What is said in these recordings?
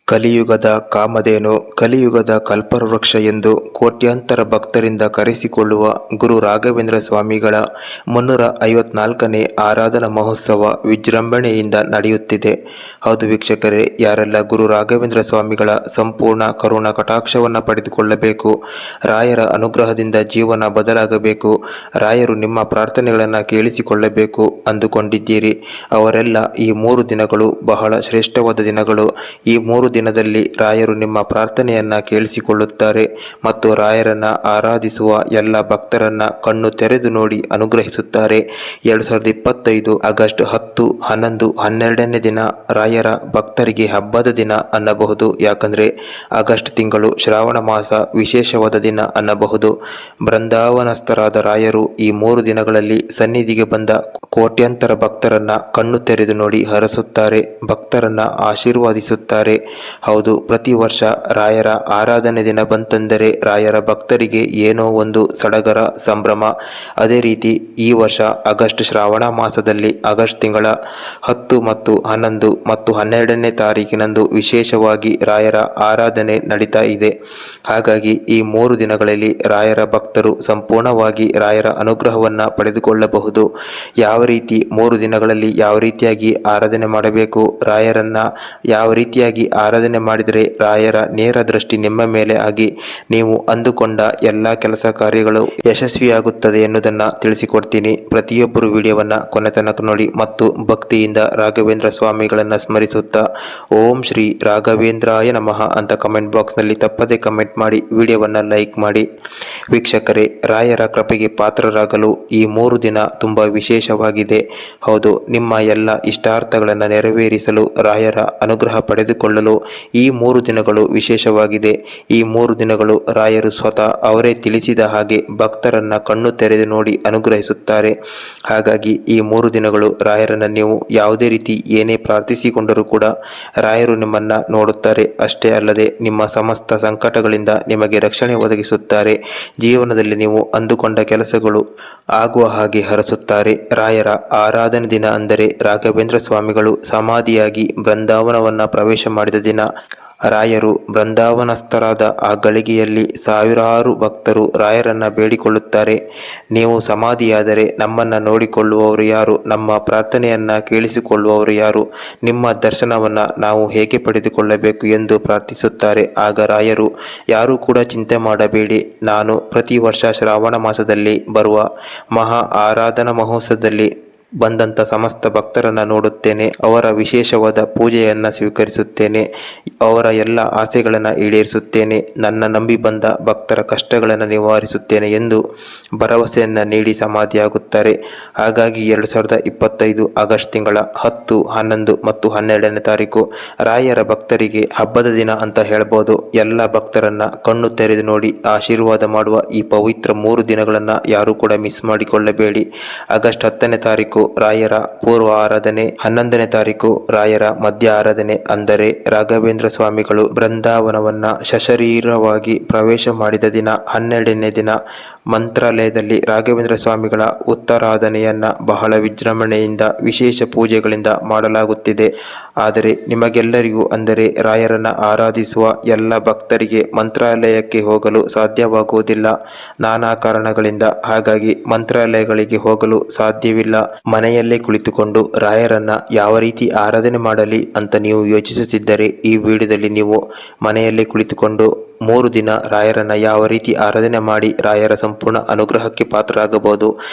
ಕಲಿಯುಗದ ಕಾಮಧೇನು, ಕಲಿಯುಗದ ಕಲ್ಪವೃಕ್ಷ ಎಂದು ಕೋಟ್ಯಾಂತರ ಭಕ್ತರಿಂದ ಕರೆಸಿಕೊಳ್ಳುವ ಗುರು ರಾಘವೇಂದ್ರ ಸ್ವಾಮಿಗಳ 354ನೇ ಆರಾಧನಾ ಮಹೋತ್ಸವ ವಿಜೃಂಭಣೆಯಿಂದ ನಡೆಯುತ್ತಿದೆ. ಹೌದು ವೀಕ್ಷಕರೇ, ಯಾರೆಲ್ಲ ಗುರು ರಾಘವೇಂದ್ರ ಸ್ವಾಮಿಗಳ ಸಂಪೂರ್ಣ ಕರುಣಾ ಕಟಾಕ್ಷವನ್ನು ಪಡೆದುಕೊಳ್ಳಬೇಕು, ರಾಯರ ಅನುಗ್ರಹದಿಂದ ಜೀವನ ಬದಲಾಗಬೇಕು, ರಾಯರು ನಿಮ್ಮ ಪ್ರಾರ್ಥನೆಗಳನ್ನು ಕೇಳಿಸಿಕೊಳ್ಳಬೇಕು ಅಂದುಕೊಂಡಿದ್ದೀರಿ, ಅವರೆಲ್ಲ ಈ 3 ದಿನಗಳು ಬಹಳ ಶ್ರೇಷ್ಠವಾದ ದಿನಗಳು. ಈ 3 ದಿನದಲ್ಲಿ ರಾಯರು ನಿಮ್ಮ ಪ್ರಾರ್ಥನೆಯನ್ನ ಕೇಳಿಸಿಕೊಳ್ಳುತ್ತಾರೆ ಮತ್ತು ರಾಯರನ್ನ ಆರಾಧಿಸುವ ಎಲ್ಲ ಭಕ್ತರನ್ನ ಕಣ್ಣು ತೆರೆದು ನೋಡಿ ಅನುಗ್ರಹಿಸುತ್ತಾರೆ. 2025 ಆಗಸ್ಟ್ 10, 11, 12ನೇ ದಿನ ರಾಯರ ಭಕ್ತರಿಗೆ ಹಬ್ಬದ ದಿನ ಅನ್ನಬಹುದು. ಯಾಕಂದ್ರೆ ಆಗಸ್ಟ್ ತಿಂಗಳು ಶ್ರಾವಣ ಮಾಸ ವಿಶೇಷವಾದ ದಿನ ಅನ್ನಬಹುದು. ಬೃಂದಾವನಸ್ಥರಾದ ರಾಯರು ಈ 3 ದಿನಗಳಲ್ಲಿ ಸನ್ನಿಧಿಗೆ ಬಂದ ಕೋಟ್ಯಾಂತರ ಭಕ್ತರನ್ನ ಕಣ್ಣು ತೆರೆದು ನೋಡಿ ಹರಸುತ್ತಾರೆ, ಭಕ್ತರನ್ನ ಆಶೀರ್ವಾದಿಸುತ್ತಾರೆ. ಹೌದು, ಪ್ರತಿ ವರ್ಷ ರಾಯರ ಆರಾಧನೆ ದಿನ ಬಂತೆಂದರೆ ರಾಯರ ಭಕ್ತರಿಗೆ ಏನೋ ಒಂದು ಸಡಗರ, ಸಂಭ್ರಮ. ಅದೇ ರೀತಿ ಈ ವರ್ಷ ಆಗಸ್ಟ್ ಶ್ರಾವಣ ಮಾಸದಲ್ಲಿ ಆಗಸ್ಟ್ ತಿಂಗಳ 10 ಮತ್ತು 11 ಮತ್ತು 12ನೇ ತಾರೀಕಿನಂದು ವಿಶೇಷವಾಗಿ ರಾಯರ ಆರಾಧನೆ ನಡೀತಾ ಇದೆ. ಹಾಗಾಗಿ ಈ 3 ದಿನಗಳಲ್ಲಿ ರಾಯರ ಭಕ್ತರು ಸಂಪೂರ್ಣವಾಗಿ ರಾಯರ ಅನುಗ್ರಹವನ್ನ ಪಡೆದುಕೊಳ್ಳಬಹುದು. ಯಾವ ರೀತಿ 3 ದಿನಗಳಲ್ಲಿ ಯಾವ ರೀತಿಯಾಗಿ ಆರಾಧನೆ ಮಾಡಬೇಕು, ರಾಯರನ್ನ ಯಾವ ರೀತಿಯಾಗಿ ಆರಾಧನೆ ಮಾಡಿದರೆ ರಾಯರ ನೇರ ದೃಷ್ಟಿ ನಿಮ್ಮ ಮೇಲೆ ಆಗಿ ನೀವು ಅಂದುಕೊಂಡ ಎಲ್ಲ ಕೆಲಸ ಕಾರ್ಯಗಳು ಯಶಸ್ವಿಯಾಗುತ್ತದೆ ಎನ್ನುವುದನ್ನು ತಿಳಿಸಿಕೊಡ್ತೀನಿ. ಪ್ರತಿಯೊಬ್ಬರು ವಿಡಿಯೋವನ್ನ ಕೊನೆ ತನಕ ನೋಡಿ ಮತ್ತು ಭಕ್ತಿಯಿಂದ ರಾಘವೇಂದ್ರ ಸ್ವಾಮಿಗಳನ್ನ ಸ್ಮರಿಸುತ್ತಾ ಓಂ ಶ್ರೀ ರಾಘವೇಂದ್ರಾಯ ನಮಃ ಅಂತ ಕಮೆಂಟ್ ಬಾಕ್ಸ್ನಲ್ಲಿ ತಪ್ಪದೆ ಕಮೆಂಟ್ ಮಾಡಿ ವಿಡಿಯೋವನ್ನ ಲೈಕ್ ಮಾಡಿ. ವೀಕ್ಷಕರೇ, ರಾಯರ ಕೃಪೆಗೆ ಪಾತ್ರರಾಗಲು ಈ 3 ದಿನ ತುಂಬಾ ವಿಶೇಷವಾಗಿದೆ. ಹೌದು, ನಿಮ್ಮ ಎಲ್ಲ ಇಷ್ಟಾರ್ಥಗಳನ್ನು ನೆರವೇರಿಸಲು ರಾಯರ ಅನುಗ್ರಹ ಪಡೆದುಕೊಳ್ಳಲು ಈ 3 ದಿನಗಳು ವಿಶೇಷವಾಗಿದೆ. ಈ 3 ದಿನಗಳು ರಾಯರು ಸ್ವತಃ ಅವರೇ ತಿಳಿಸಿದ ಹಾಗೆ ಭಕ್ತರನ್ನ ಕಣ್ಣು ತೆರೆದು ನೋಡಿ ಅನುಗ್ರಹಿಸುತ್ತಾರೆ. ಹಾಗಾಗಿ ಈ 3 ದಿನಗಳು ರಾಯರನ್ನ ನೀವು ಯಾವುದೇ ರೀತಿ ಏನೇ ಪ್ರಾರ್ಥಿಸಿಕೊಂಡರೂ ಕೂಡ ರಾಯರು ನಿಮ್ಮನ್ನ ನೋಡುತ್ತಾರೆ. ಅಷ್ಟೇ ಅಲ್ಲದೆ ನಿಮ್ಮ ಸಮಸ್ತ ಸಂಕಟಗಳಿಂದ ನಿಮಗೆ ರಕ್ಷಣೆ ಒದಗಿಸುತ್ತಾರೆ. ಜೀವನದಲ್ಲಿ ನೀವು ಅಂದುಕೊಂಡ ಕೆಲಸಗಳು ಆಗುವ ಹಾಗೆ ಹರಸುತ್ತಾರೆ. ರಾಯರ ಆರಾಧನೆ ದಿನ ಅಂದರೆ ರಾಘವೇಂದ್ರ ಸ್ವಾಮಿಗಳು ಸಮಾಧಿಯಾಗಿ ಬೃಂದಾವನವನ್ನ ಪ್ರವೇಶ ಮಾಡಿದ ದಿನ. ರಾಯರು ಬೃಂದಾವನಸ್ಥರಾದ ಆ ಗಳಿಗೆಯಲ್ಲಿ ಸಾವಿರಾರು ಭಕ್ತರು ರಾಯರನ್ನ ಬೇಡಿಕೊಳ್ಳುತ್ತಾರೆ, ನೀವು ಸಮಾಧಿಯಾದರೆ ನಮ್ಮನ್ನ ನೋಡಿಕೊಳ್ಳುವವರು ಯಾರು, ನಮ್ಮ ಪ್ರಾರ್ಥನೆಯನ್ನ ಕೇಳಿಸಿಕೊಳ್ಳುವವರು ಯಾರು, ನಿಮ್ಮ ದರ್ಶನವನ್ನ ನಾವು ಹೇಗೆ ಪಡೆದುಕೊಳ್ಳಬೇಕು ಎಂದು ಪ್ರಾರ್ಥಿಸುತ್ತಾರೆ. ಆಗ ರಾಯರು, ಯಾರೂ ಕೂಡ ಚಿಂತೆ ಮಾಡಬೇಡಿ, ನಾನು ಪ್ರತಿ ವರ್ಷ ಶ್ರಾವಣ ಮಾಸದಲ್ಲಿ ಬರುವ ಮಹಾ ಆರಾಧನಾ ಮಹೋತ್ಸವದಲ್ಲಿ ಬಂದಂಥ ಸಮಸ್ತ ಭಕ್ತರನ್ನ ನೋಡುತ್ತೇನೆ, ಅವರ ವಿಶೇಷವಾದ ಪೂಜೆಯನ್ನ ಸ್ವೀಕರಿಸುತ್ತೇನೆ, ಅವರ ಎಲ್ಲ ಆಸೆಗಳನ್ನು ಈಡೇರಿಸುತ್ತೇನೆ, ನನ್ನ ನಂಬಿ ಬಂದ ಭಕ್ತರ ಕಷ್ಟಗಳನ್ನು ನಿವಾರಿಸುತ್ತೇನೆ ಎಂದು ಭರವಸೆಯನ್ನ ನೀಡಿ ಸಮಾಧಿಯಾಗುತ್ತಾರೆ. ಹಾಗಾಗಿ 2025 ಆಗಸ್ಟ್ ತಿಂಗಳ 10, 11 ಮತ್ತು 12ನೇ ತಾರೀಕು ರಾಯರ ಭಕ್ತರಿಗೆ ಹಬ್ಬದ ದಿನ ಅಂತ ಹೇಳ್ಬೋದು. ಎಲ್ಲ ಭಕ್ತರನ್ನ ಕಣ್ಣು ತೆರೆದು ನೋಡಿ ಆಶೀರ್ವಾದ ಮಾಡುವ ಈ ಪವಿತ್ರ 3 ದಿನಗಳನ್ನ ಯಾರು ಕೂಡ ಮಿಸ್ ಮಾಡಿಕೊಳ್ಳಬೇಡಿ. ಆಗಸ್ಟ್ 10ನೇ ತಾರೀಕು ರಾಯರ ಪೂರ್ವ ಆರಾಧನೆ, 11ನೇ ತಾರೀಕು ರಾಯರ ಮಧ್ಯ ಆರಾಧನೆ. ಅಂದರೆ ರಾಘವೇಂದ್ರ ಸ್ವಾಮಿಗಳು ಬೃಂದಾವನವನ್ನ ಸಶರೀರವಾಗಿ ಪ್ರವೇಶ ಮಾಡಿದ ದಿನ. 12ನೇ ದಿನ ಮಂತ್ರಾಲಯದಲ್ಲಿ ರಾಘವೇಂದ್ರ ಸ್ವಾಮಿಗಳ ಉತ್ತರಾಧನೆಯನ್ನ ಬಹಳ ವಿಜೃಂಭಣೆಯಿಂದ ವಿಶೇಷ ಪೂಜೆಗಳಿಂದ ಮಾಡಲಾಗುತ್ತಿದೆ. ಆದರೆ ನಿಮಗೆಲ್ಲರಿಗೂ ಅಂದರೆ ರಾಯರನ್ನ ಆರಾಧಿಸುವ ಎಲ್ಲ ಭಕ್ತರಿಗೆ ಮಂತ್ರಾಲಯಕ್ಕೆ ಹೋಗಲು ಸಾಧ್ಯವಾಗುವುದಿಲ್ಲ ನಾನಾ ಕಾರಣಗಳಿಂದ. ಹಾಗಾಗಿ ಮಂತ್ರಾಲಯಗಳಿಗೆ ಹೋಗಲು ಸಾಧ್ಯವಿಲ್ಲ. ಮನೆಯಲ್ಲೇ ಕುಳಿತುಕೊಂಡು ರಾಯರನ್ನ ಯಾವ ರೀತಿ ಆರಾಧನೆ ಮಾಡಲಿ ಅಂತ ನೀವು ಯೋಚಿಸುತ್ತಿದ್ದರೆ ಈ ವಿಡಿಯೋದಲ್ಲಿ ನೀವು ಮನೆಯಲ್ಲೇ ಕುಳಿತುಕೊಂಡು 3 ದಿನ ರಾಯರನ್ನ ಯಾವ ರೀತಿ ಆರಾಧನೆ ಮಾಡಿ ರಾಯರ ಸಂಪೂರ್ಣ ಅನುಗ್ರಹಕ್ಕೆ ಪಾತ್ರರಾಗಬಹುದು,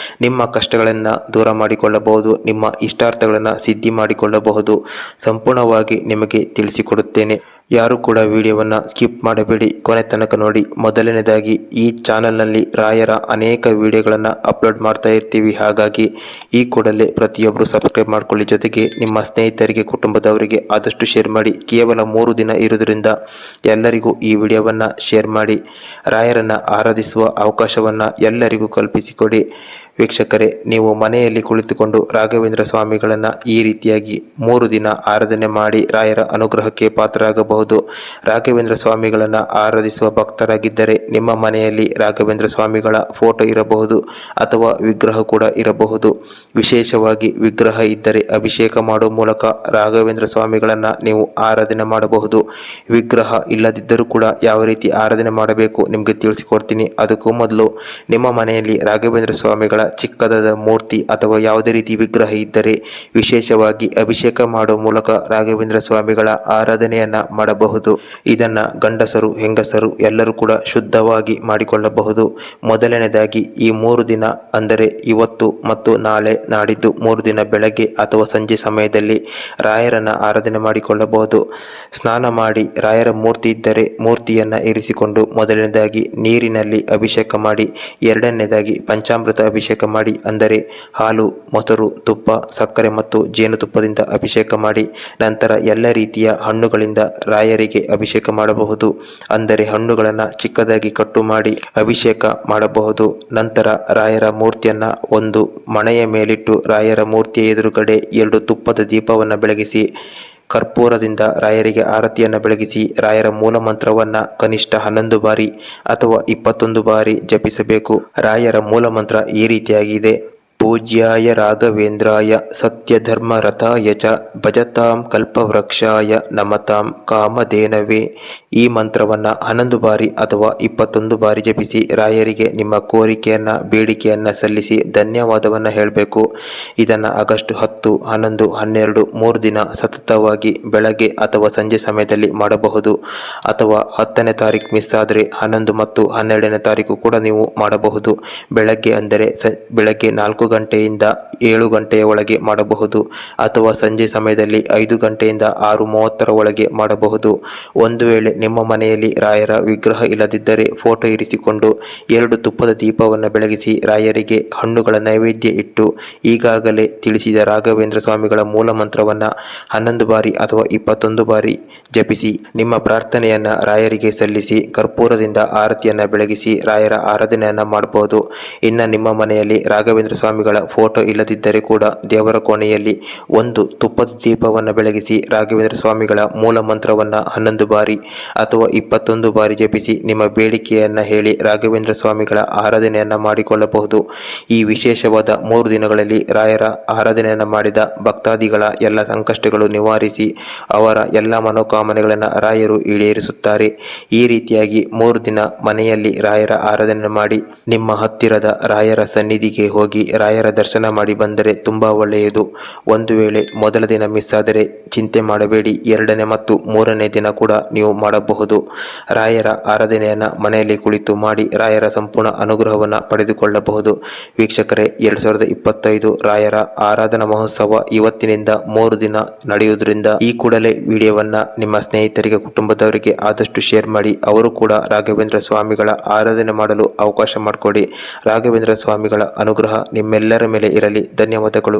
ನಿಮ್ಮ ಕಷ್ಟಗಳನ್ನು ದೂರ ಮಾಡಿಕೊಳ್ಳಬಹುದು, ನಿಮ್ಮ ಇಷ್ಟಾರ್ಥಗಳನ್ನು ಸಿದ್ಧಿ ಮಾಡಿಕೊಳ್ಳಬಹುದು, ಸಂಪೂರ್ಣವಾಗಿ ನಿಮಗೆ ತಿಳಿಸಿಕೊಡುತ್ತೇನೆ. ಯಾರು ಕೂಡ ವಿಡಿಯೋವನ್ನು ಸ್ಕಿಪ್ ಮಾಡಬೇಡಿ, ಕೊನೆ ತನಕ ನೋಡಿ. ಮೊದಲನೇದಾಗಿ, ಈ ಚಾನಲ್ನಲ್ಲಿ ರಾಯರ ಅನೇಕ ವಿಡಿಯೋಗಳನ್ನು ಅಪ್ಲೋಡ್ ಮಾಡ್ತಾ ಇರ್ತೀವಿ. ಹಾಗಾಗಿ ಈ ಕೂಡಲೇ ಪ್ರತಿಯೊಬ್ಬರು ಸಬ್ಸ್ಕ್ರೈಬ್ ಮಾಡ್ಕೊಳ್ಳಿ. ಜೊತೆಗೆ ನಿಮ್ಮ ಸ್ನೇಹಿತರಿಗೆ, ಕುಟುಂಬದವರಿಗೆ ಆದಷ್ಟು ಶೇರ್ ಮಾಡಿ. ಕೇವಲ 3 ದಿನ ಇರುವುದರಿಂದ ಎಲ್ಲರಿಗೂ ಈ ವಿಡಿಯೋವನ್ನು ಶೇರ್ ಮಾಡಿ ರಾಯರನ್ನು ಆರಾಧಿಸುವ ಅವಕಾಶವನ್ನು ಎಲ್ಲರಿಗೂ ಕಲ್ಪಿಸಿಕೊಡಿ. ವೀಕ್ಷಕರೇ, ನೀವು ಮನೆಯಲ್ಲಿ ಕುಳಿತುಕೊಂಡು ರಾಘವೇಂದ್ರ ಸ್ವಾಮಿಗಳನ್ನು ಈ ರೀತಿಯಾಗಿ 3 ದಿನ ಆರಾಧನೆ ಮಾಡಿ ರಾಯರ ಅನುಗ್ರಹಕ್ಕೆ ಪಾತ್ರರಾಗಬಹುದು. ರಾಘವೇಂದ್ರ ಸ್ವಾಮಿಗಳನ್ನು ಆರಾಧಿಸುವ ಭಕ್ತರಾಗಿದ್ದರೆ ನಿಮ್ಮ ಮನೆಯಲ್ಲಿ ರಾಘವೇಂದ್ರ ಸ್ವಾಮಿಗಳ ಫೋಟೋ ಇರಬಹುದು ಅಥವಾ ವಿಗ್ರಹ ಕೂಡ ಇರಬಹುದು. ವಿಶೇಷವಾಗಿ ವಿಗ್ರಹ ಇದ್ದರೆ ಅಭಿಷೇಕ ಮಾಡುವ ಮೂಲಕ ರಾಘವೇಂದ್ರ ಸ್ವಾಮಿಗಳನ್ನು ನೀವು ಆರಾಧನೆ ಮಾಡಬಹುದು. ವಿಗ್ರಹ ಇಲ್ಲದಿದ್ದರೂ ಕೂಡ ಯಾವ ರೀತಿ ಆರಾಧನೆ ಮಾಡಬೇಕು ನಿಮಗೆ ತಿಳಿಸಿಕೊಡ್ತೀನಿ. ಅದಕ್ಕೂ ಮೊದಲು ನಿಮ್ಮ ಮನೆಯಲ್ಲಿ ರಾಘವೇಂದ್ರ ಸ್ವಾಮಿಗಳ ಚಿಕ್ಕದಾದ ಮೂರ್ತಿ ಅಥವಾ ಯಾವುದೇ ರೀತಿ ವಿಗ್ರಹ ಇದ್ದರೆ ವಿಶೇಷವಾಗಿ ಅಭಿಷೇಕ ಮಾಡುವ ಮೂಲಕ ರಾಘವೇಂದ್ರ ಸ್ವಾಮಿಗಳ ಆರಾಧನೆಯನ್ನ ಮಾಡಬಹುದು. ಇದನ್ನ ಗಂಡಸರು ಹೆಂಗಸರು ಎಲ್ಲರೂ ಕೂಡ ಶುದ್ಧವಾಗಿ ಮಾಡಿಕೊಳ್ಳಬಹುದು. ಮೊದಲನೇದಾಗಿ ಈ 3 ದಿನ ಅಂದರೆ ಇವತ್ತು ಮತ್ತು ನಾಳೆ ನಾಡಿದ್ದು 3 ದಿನ ಬೆಳಗ್ಗೆ ಅಥವಾ ಸಂಜೆ ಸಮಯದಲ್ಲಿ ರಾಯರನ್ನ ಆರಾಧನೆ ಮಾಡಿಕೊಳ್ಳಬಹುದು. ಸ್ನಾನ ಮಾಡಿ ರಾಯರ ಮೂರ್ತಿ ಇದ್ದರೆ ಮೂರ್ತಿಯನ್ನ ಇರಿಸಿಕೊಂಡು ಮೊದಲನೇದಾಗಿ ನೀರಿನಲ್ಲಿ ಅಭಿಷೇಕ ಮಾಡಿ, ಎರಡನೇದಾಗಿ ಪಂಚಾಮೃತ ಅಭಿಷೇಕ ಮಾಡಿ ಅಂದರೆ ಹಾಲು, ಮೊಸರು, ತುಪ್ಪ, ಸಕ್ಕರೆ ಮತ್ತು ಜೇನುತುಪ್ಪದಿಂದ ಅಭಿಷೇಕ ಮಾಡಿ, ನಂತರ ಎಲ್ಲ ರೀತಿಯ ಹಣ್ಣುಗಳಿಂದ ರಾಯರಿಗೆ ಅಭಿಷೇಕ ಮಾಡಬಹುದು. ಅಂದರೆ ಹಣ್ಣುಗಳನ್ನು ಚಿಕ್ಕದಾಗಿ ಕಟ್ಟು ಮಾಡಿ ಅಭಿಷೇಕ ಮಾಡಬಹುದು. ನಂತರ ರಾಯರ ಮೂರ್ತಿಯನ್ನ ಒಂದು ಮಣೆಯ ಮೇಲಿಟ್ಟು ರಾಯರ ಮೂರ್ತಿಯ ಎದುರುಗಡೆ 2 ತುಪ್ಪದ ದೀಪವನ್ನು ಬೆಳಗಿಸಿ ಕರ್ಪೂರದಿಂದ ರಾಯರಿಗೆ ಆರತಿಯನ್ನು ಬೆಳಗಿಸಿ ರಾಯರ ಮೂಲ ಮಂತ್ರವನ್ನ ಕನಿಷ್ಠ 11 ಬಾರಿ ಅಥವಾ 21 ಬಾರಿ ಜಪಿಸಬೇಕು. ರಾಯರ ಮೂಲ ಮಂತ್ರ ಈ ರೀತಿಯಾಗಿದೆ: ಪೂಜ್ಯಾಯ ರಾಘವೇಂದ್ರಾಯ ಸತ್ಯಧರ್ಮ ರಥಾಯ ಚ ಭಜತಾಂ ಕಲ್ಪವೃಕ್ಷಾಯ ನಮತಾಂ ಕಾಮಧೇನವೇ. ಈ ಮಂತ್ರವನ್ನು 11 ಬಾರಿ ಅಥವಾ 21 ಬಾರಿ ಜಪಿಸಿ ರಾಯರಿಗೆ ನಿಮ್ಮ ಕೋರಿಕೆಯನ್ನ ಬೇಡಿಕೆಯನ್ನ ಸಲ್ಲಿಸಿ ಧನ್ಯವಾದವನ್ನ ಹೇಳಬೇಕು. ಇದನ್ನು ಆಗಸ್ಟ್ 10, 11, 12 3 ದಿನ ಸತತವಾಗಿ ಬೆಳಗ್ಗೆ ಅಥವಾ ಸಂಜೆ ಸಮಯದಲ್ಲಿ ಮಾಡಬಹುದು. ಅಥವಾ 10ನೇ ತಾರೀಕು ಮಿಸ್ ಆದರೆ 11 ಮತ್ತು 12ನೇ ತಾರೀಕು ಕೂಡ ನೀವು ಮಾಡಬಹುದು. ಬೆಳಗ್ಗೆ ಅಂದರೆ ಬೆಳಗ್ಗೆ 4 ಗಂಟೆಯಿಂದ 7 ಗಂಟೆಯ ಒಳಗೆ ಮಾಡಬಹುದು. ಅಥವಾ ಸಂಜೆ ಸಮಯದಲ್ಲಿ 5 ಗಂಟೆಯಿಂದ 6:30 ಒಳಗೆ ಮಾಡಬಹುದು. ಒಂದು ವೇಳೆ ನಿಮ್ಮ ಮನೆಯಲ್ಲಿ ರಾಯರ ವಿಗ್ರಹ ಇಲ್ಲದಿದ್ದರೆ ಫೋಟೋ ಇರಿಸಿಕೊಂಡು 2 ತುಪ್ಪದ ದೀಪವನ್ನು ಬೆಳಗಿಸಿ ರಾಯರಿಗೆ ಹಣ್ಣುಗಳ ನೈವೇದ್ಯ ಇಟ್ಟು ಈಗಾಗಲೇ ತಿಳಿಸಿದ ರಾಘವೇಂದ್ರ ಸ್ವಾಮಿಗಳ ಮೂಲ ಮಂತ್ರವನ್ನು 11 ಬಾರಿ ಅಥವಾ 21 ಬಾರಿ ಜಪಿಸಿ ನಿಮ್ಮ ಪ್ರಾರ್ಥನೆಯನ್ನ ರಾಯರಿಗೆ ಸಲ್ಲಿಸಿ ಕರ್ಪೂರದಿಂದ ಆರತಿಯನ್ನ ಬೆಳಗಿಸಿ ರಾಯರ ಆರಾಧನೆಯನ್ನ ಮಾಡಬಹುದು. ಇನ್ನು ನಿಮ್ಮ ಮನೆಯಲ್ಲಿ ರಾಘವೇಂದ್ರ ಸ್ವಾಮಿಗಳ ಫೋಟೋ ಇಲ್ಲದಿದ್ದರೆ ಕೂಡ ದೇವರ ಕೋಣೆಯಲ್ಲಿ 1 ತುಪ್ಪದ ದೀಪವನ್ನು ಬೆಳಗಿಸಿ ರಾಘವೇಂದ್ರ ಸ್ವಾಮಿಗಳ ಮೂಲ ಮಂತ್ರವನ್ನು 11 ಬಾರಿ ಅಥವಾ 21 ಬಾರಿ ಜಪಿಸಿ ನಿಮ್ಮ ಬೇಡಿಕೆಯನ್ನ ಹೇಳಿ ರಾಘವೇಂದ್ರ ಸ್ವಾಮಿಗಳ ಆರಾಧನೆಯನ್ನ ಮಾಡಿಕೊಳ್ಳಬಹುದು. ಈ ವಿಶೇಷವಾದ 3 ದಿನಗಳಲ್ಲಿ ರಾಯರ ಆರಾಧನೆಯನ್ನ ಮಾಡಿದ ಭಕ್ತಾದಿಗಳ ಎಲ್ಲ ಸಂಕಷ್ಟಗಳು ನಿವಾರಿಸಿ ಅವರ ಎಲ್ಲ ಮನೋಕಾಮನೆಗಳನ್ನು ರಾಯರು ಈಡೇರಿಸುತ್ತಾರೆ. ಈ ರೀತಿಯಾಗಿ 3 ದಿನ ಮನೆಯಲ್ಲಿ ರಾಯರ ಆರಾಧನೆ ಮಾಡಿ ನಿಮ್ಮ ಹತ್ತಿರದ ರಾಯರ ಸನ್ನಿಧಿಗೆ ಹೋಗಿ ರಾಯರ ದರ್ಶನ ಮಾಡಿ ಬಂದರೆ ತುಂಬಾ ಒಳ್ಳೆಯದು. ಒಂದು ವೇಳೆ ಮೊದಲ ದಿನ ಮಿಸ್ ಆದರೆ ಚಿಂತೆ ಮಾಡಬೇಡಿ, 2ನೇ ಮತ್ತು 3ನೇ ದಿನ ಕೂಡ ನೀವು ಮಾಡಬಹುದು. ರಾಯರ ಆರಾಧನೆಯನ್ನ ಮನೆಯಲ್ಲಿ ಕುಳಿತು ಮಾಡಿ ರಾಯರ ಸಂಪೂರ್ಣ ಅನುಗ್ರಹವನ್ನು ಪಡೆದುಕೊಳ್ಳಬಹುದು. ವೀಕ್ಷಕರೇ, 2025 ರಾಯರ ಆರಾಧನಾ ಮಹೋತ್ಸವ ಇವತ್ತಿನಿಂದ 3 ದಿನ ನಡೆಯುವುದರಿಂದ ಈ ಕೂಡಲೇ ವಿಡಿಯೋವನ್ನ ನಿಮ್ಮ ಸ್ನೇಹಿತರಿಗೆ ಕುಟುಂಬದವರಿಗೆ ಆದಷ್ಟು ಶೇರ್ ಮಾಡಿ ಅವರು ಕೂಡ ರಾಘವೇಂದ್ರ ಸ್ವಾಮಿಗಳ ಆರಾಧನೆ ಮಾಡಲು ಅವಕಾಶ ಮಾಡಿಕೊಡಿ. ರಾಘವೇಂದ್ರ ಸ್ವಾಮಿಗಳ ಅನುಗ್ರಹ ನಿಮ್ಮೆಲ್ಲರ ಮೇಲೆ ಇರಲಿ. ಧನ್ಯವಾದಗಳು.